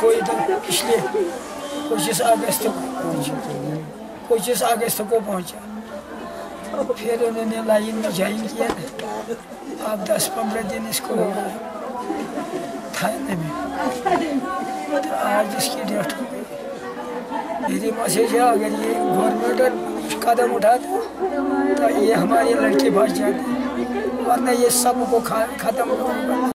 कोई तो पिछले 25 अगस्त को पहुंचा, फिर उन्होंने लाइन में ज्वाइन किया। अब 10-15 दिन इसको हो गए थाने में, तो आज इसकी डेथ हो गई। मेरी मैसेज है, अगर ये गवर्नमेंट कदम उठाते तो ये हमारी लड़की बच जाती, वरना ये सबको खत्म होगा।